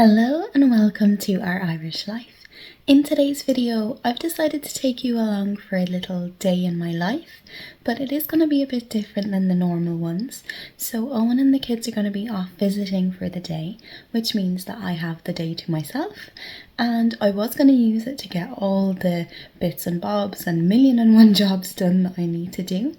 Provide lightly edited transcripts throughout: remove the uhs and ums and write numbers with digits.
Hello and welcome to Our Irish Life. In today's video, I've decided to take you along for a little day in my life, but it is going to be a bit different than the normal ones. So Eoghan and the kids are going to be off visiting for the day, which means that I have the day to myself. And I was going to use it to get all the bits and bobs and million and one jobs done that I need to do.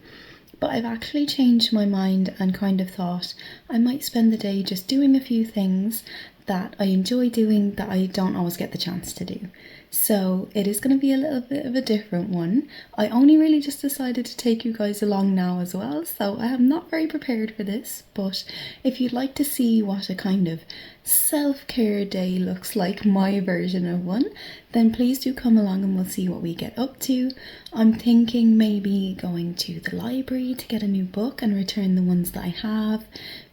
But I've actually changed my mind and kind of thought I might spend the day just doing a few things that I enjoy doing that I don't always get the chance to do. So it is going to be a little bit of a different one. I only really just decided to take you guys along now as well, so I am not very prepared for this, but if you'd like to see what a kind of self-care day looks like, my version of one, then please do come along and we'll see what we get up to. I'm thinking maybe going to the library to get a new book and return the ones that I have,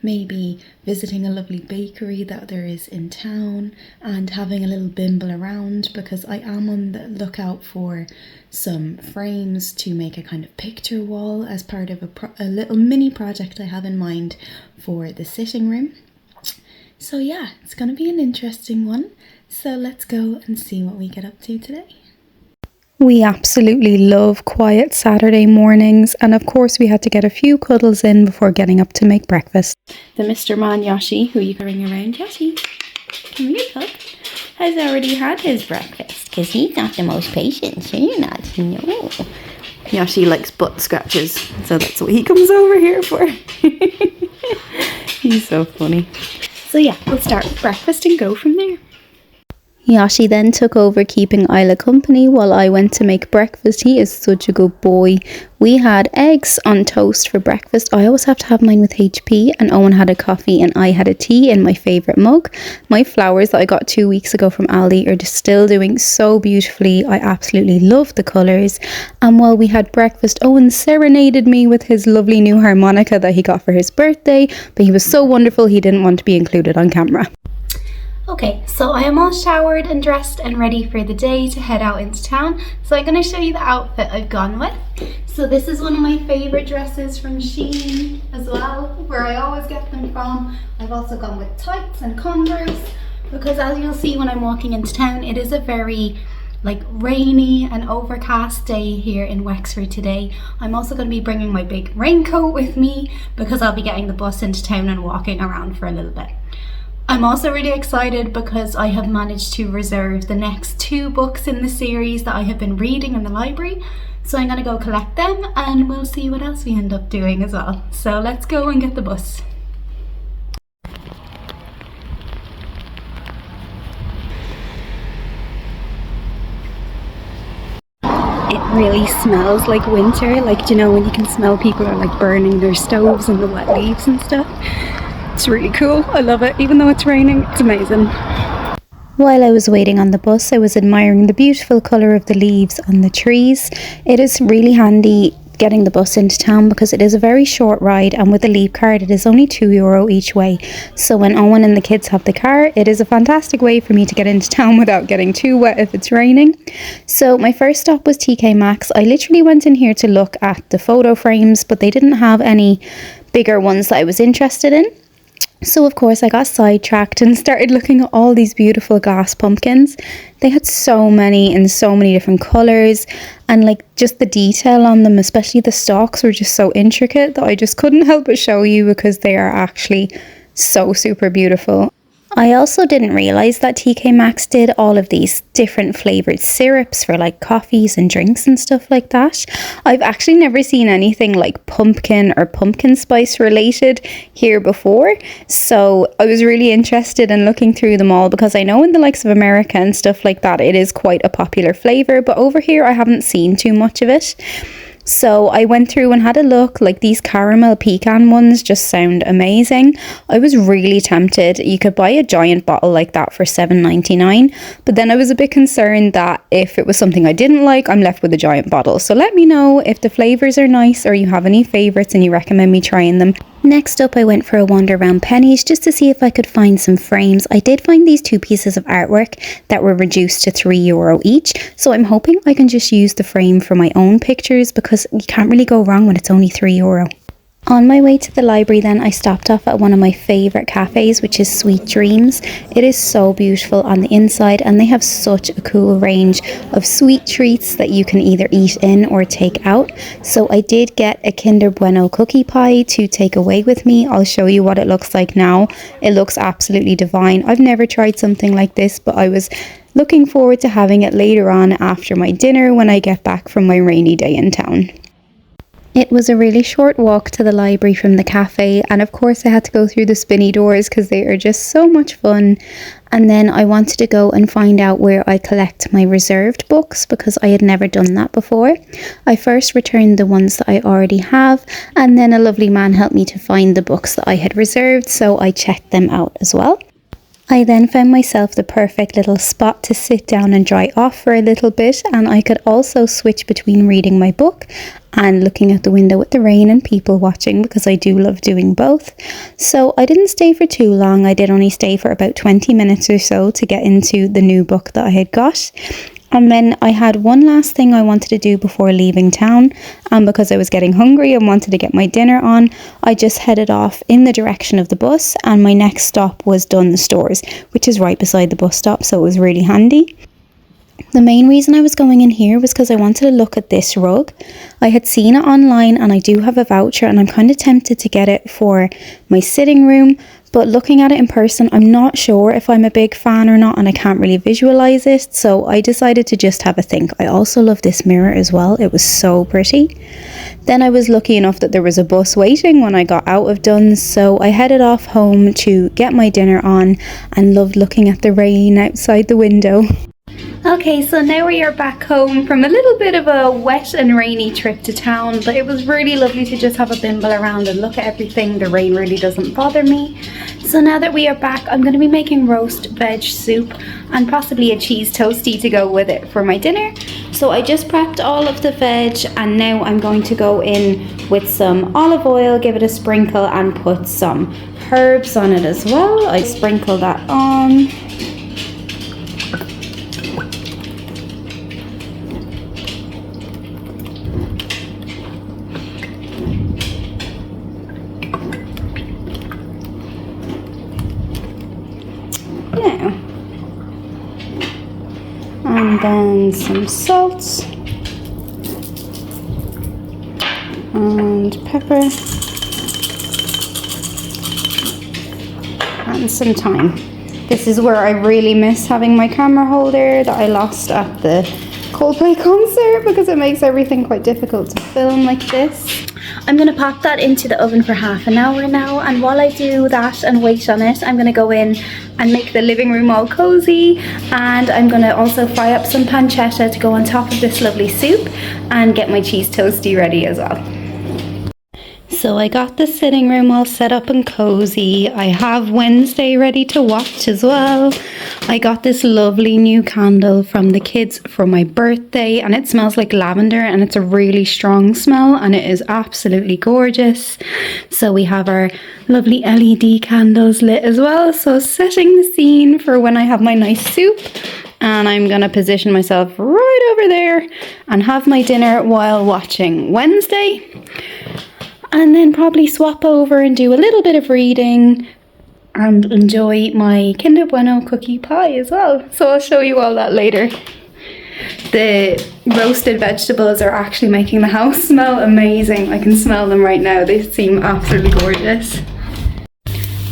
maybe visiting a lovely bakery that there is in town and having a little bimble around, because I am on the lookout for some frames to make a kind of picture wall as part of a little mini project I have in mind for the sitting room. So yeah, it's going to be an interesting one. So let's go and see what we get up to today. We absolutely love quiet Saturday mornings, and of course we had to get a few cuddles in before getting up to make breakfast. The Mr. Man Yoshi, who you carrying around, Yoshi, come here, pup, has already had his breakfast because he's not the most patient, so you're not, no. Yoshi likes butt scratches, so that's what he comes over here for. He's so funny. So yeah, we'll start with breakfast and go from there. Yoshi then took over keeping Isla company while I went to make breakfast. He is such a good boy. We had eggs on toast for breakfast. I always have to have mine with HP, and Eoghan had a coffee and I had a tea in my favourite mug. My flowers that I got 2 weeks ago from Aldi are just still doing so beautifully. I absolutely love the colours. And while we had breakfast, Eoghan serenaded me with his lovely new harmonica that he got for his birthday, but he was so wonderful he didn't want to be included on camera. Okay, so I am all showered and dressed and ready for the day to head out into town. So I'm going to show you the outfit I've gone with. So this is one of my favourite dresses from Shein as well, where I always get them from. I've also gone with tights and Converse, because as you'll see when I'm walking into town, it is a very rainy and overcast day here in Wexford today. I'm also going to be bringing my big raincoat with me because I'll be getting the bus into town and walking around for a little bit. I'm also really excited because I have managed to reserve the next 2 books in the series that I have been reading in the library. So I'm going to go collect them and we'll see what else we end up doing as well. So let's go and get the bus. It really smells like winter, do you know when you can smell people are burning their stoves and the wet leaves and stuff? It's really cool. I love it. Even though it's raining, it's amazing. While I was waiting on the bus, I was admiring the beautiful colour of the leaves on the trees. It is really handy getting the bus into town because it is a very short ride, and with the Leap card it is only €2 each way. So when Eoghan and the kids have the car, it is a fantastic way for me to get into town without getting too wet if it's raining. So my first stop was TK Maxx. I literally went in here to look at the photo frames, but they didn't have any bigger ones that I was interested in. So of course I got sidetracked and started looking at all these beautiful glass pumpkins. They had so many in so many different colours, and just the detail on them, especially the stalks, were just so intricate that I just couldn't help but show you because they are actually so super beautiful. I also didn't realise that TK Maxx did all of these different flavoured syrups for coffees and drinks and stuff like that. I've actually never seen anything like pumpkin or pumpkin spice related here before, so I was really interested in looking through them all because I know in the likes of America and stuff like that it is quite a popular flavour, but over here I haven't seen too much of it. So I went through and had a look. These caramel pecan ones just sound amazing. I was really tempted. You could buy a giant bottle like that for $7.99, but then I was a bit concerned that if it was something I didn't like, I'm left with a giant bottle. So let me know if the flavours are nice or you have any favourites and you recommend me trying them. Next up, I went for a wander around Penny's just to see if I could find some frames. I did find these 2 pieces of artwork that were reduced to €3 each, so I'm hoping I can just use the frame for my own pictures because you can't really go wrong when it's only €3. On my way to the library then, I stopped off at one of my favourite cafes, which is Sweet Dreams. It is so beautiful on the inside and they have such a cool range of sweet treats that you can either eat in or take out. So I did get a Kinder Bueno cookie pie to take away with me. I'll show you what it looks like now. It looks absolutely divine. I've never tried something like this, but I was looking forward to having it later on after my dinner when I get back from my rainy day in town. It was a really short walk to the library from the cafe, and of course I had to go through the spinny doors because they are just so much fun. And then I wanted to go and find out where I collect my reserved books because I had never done that before. I first returned the ones that I already have, and then a lovely man helped me to find the books that I had reserved, so I checked them out as well. I then found myself the perfect little spot to sit down and dry off for a little bit, and I could also switch between reading my book and looking out the window at the rain and people watching because I do love doing both. So I didn't stay for too long. I did only stay for about 20 minutes or so to get into the new book that I had got. And then I had one last thing I wanted to do before leaving town, and because I was getting hungry and wanted to get my dinner on, I just headed off in the direction of the bus, and my next stop was Dunnes Stores, which is right beside the bus stop, so it was really handy. The main reason I was going in here was because I wanted to look at this rug. I had seen it online and I do have a voucher and I'm kind of tempted to get it for my sitting room, but looking at it in person I'm not sure if I'm a big fan or not and I can't really visualize it, so I decided to just have a think. I also love this mirror as well, it was so pretty. Then I was lucky enough that there was a bus waiting when I got out of Dunnes, so I headed off home to get my dinner on and loved looking at the rain outside the window. Okay, so now we are back home from a little bit of a wet and rainy trip to town, but it was really lovely to just have a bimble around and look at everything. The rain really doesn't bother me. So now that we are back, I'm going to be making roast veg soup and possibly a cheese toastie to go with it for my dinner. So I just prepped all of the veg and now I'm going to go in with some olive oil, give it a sprinkle and put some herbs on it as well. I sprinkle that on. And then some salt and pepper and some thyme. This is where I really miss having my camera holder that I lost at the Coldplay concert because it makes everything quite difficult to film like this. I'm going to pop that into the oven for half an hour now, and while I do that and wait on it, I'm going to go in and make the living room all cozy, and I'm going to also fry up some pancetta to go on top of this lovely soup and get my cheese toastie ready as well. So I got the sitting room all set up and cozy. I have Wednesday ready to watch as well. I got this lovely new candle from the kids for my birthday and it smells like lavender and it's a really strong smell and it is absolutely gorgeous. So we have our lovely LED candles lit as well. So setting the scene for when I have my nice soup. And I'm going to position myself right over there and have my dinner while watching Wednesday. And then probably swap over and do a little bit of reading and enjoy my Kinder Bueno cookie pie as well. So I'll show you all that later. The roasted vegetables are actually making the house smell amazing. I can smell them right now. They seem absolutely gorgeous.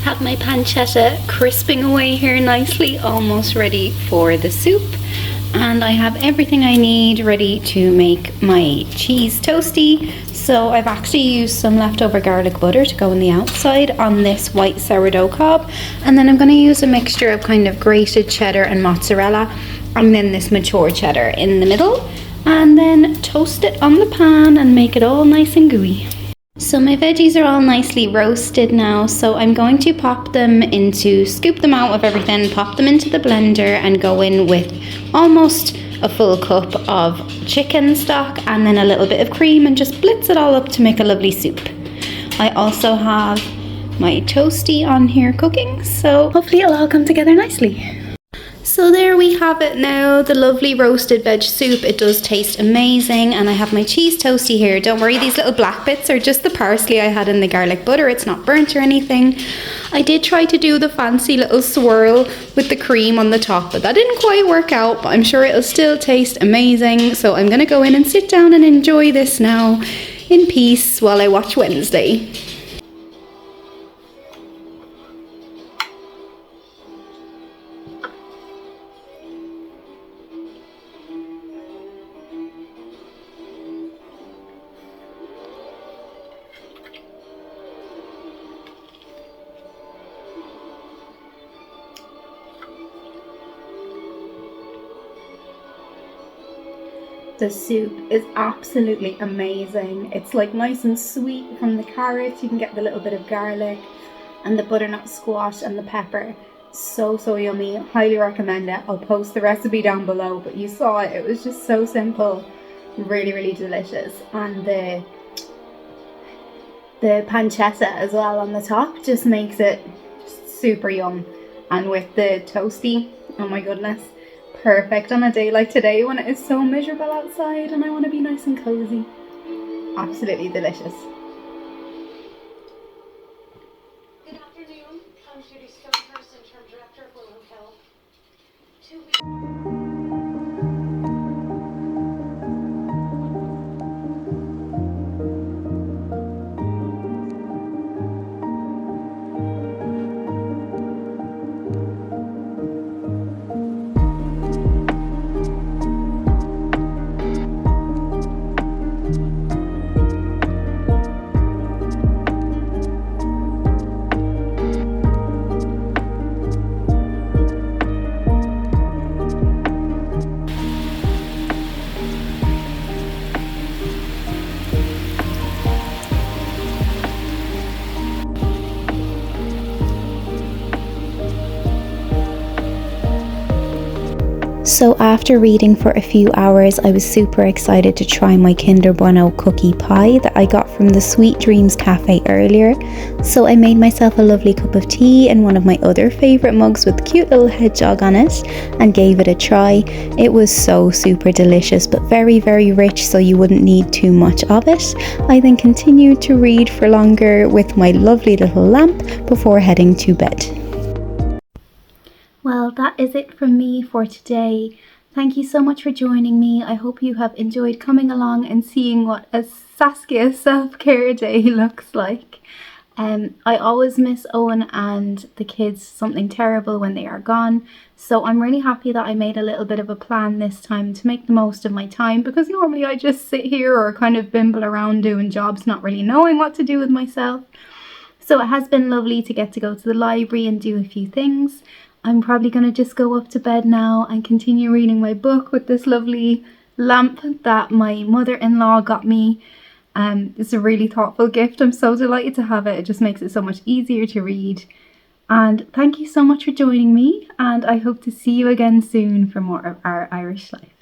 Have my pancetta crisping away here nicely, almost ready for the soup. And I have everything I need ready to make my cheese toastie. So I've actually used some leftover garlic butter to go on the outside on this white sourdough cob. And then I'm going to use a mixture of kind of grated cheddar and mozzarella. And then this mature cheddar in the middle. And then toast it on the pan and make it all nice and gooey. So my veggies are all nicely roasted now, so I'm going to scoop them out of everything, pop them into the blender and go in with almost a full cup of chicken stock and then a little bit of cream and just blitz it all up to make a lovely soup. I also have my toastie on here cooking, so hopefully it'll all come together nicely. So there we have it now, the lovely roasted veg soup. It does taste amazing, and I have my cheese toasty here. Don't worry, these little black bits are just the parsley I had in the garlic butter. It's not burnt or anything. I did try to do the fancy little swirl with the cream on the top, but that didn't quite work out, but I'm sure it'll still taste amazing. So I'm gonna go in and sit down and enjoy this now in peace while I watch Wednesday. The soup is absolutely amazing. It's like nice and sweet from the carrots. You can get the little bit of garlic and the butternut squash and the pepper. So yummy. Highly recommend it. I'll post the recipe down below, but you saw it. It was just so simple. Really delicious. And the pancetta as well on the top just makes it just super yum. And with the toasty, oh my goodness. Perfect on a day like today when it is so miserable outside and I want to be nice and cozy. Absolutely delicious. Good afternoon. I'm Judy Stoneperson, Interim Director of Women's Health. 2 weeks. So after reading for a few hours, I was super excited to try my Kinder Bueno cookie pie that I got from the Sweet Dreams Cafe earlier. So I made myself a lovely cup of tea in one of my other favourite mugs with a cute little hedgehog on it and gave it a try. It was so super delicious, but very rich, so you wouldn't need too much of it. I then continued to read for longer with my lovely little lamp before heading to bed. Well, that is it from me for today. Thank you so much for joining me. I hope you have enjoyed coming along and seeing what a Saskia self-care day looks like. I always miss Eoghan and the kids something terrible when they are gone. So I'm really happy that I made a little bit of a plan this time to make the most of my time, because normally I just sit here or kind of bimble around doing jobs, not really knowing what to do with myself. So it has been lovely to get to go to the library and do a few things. I'm probably going to just go up to bed now and continue reading my book with this lovely lamp that my mother-in-law got me. It's a really thoughtful gift. I'm so delighted to have it. It just makes it so much easier to read. And thank you so much for joining me, and I hope to see you again soon for more of Our Irish Life.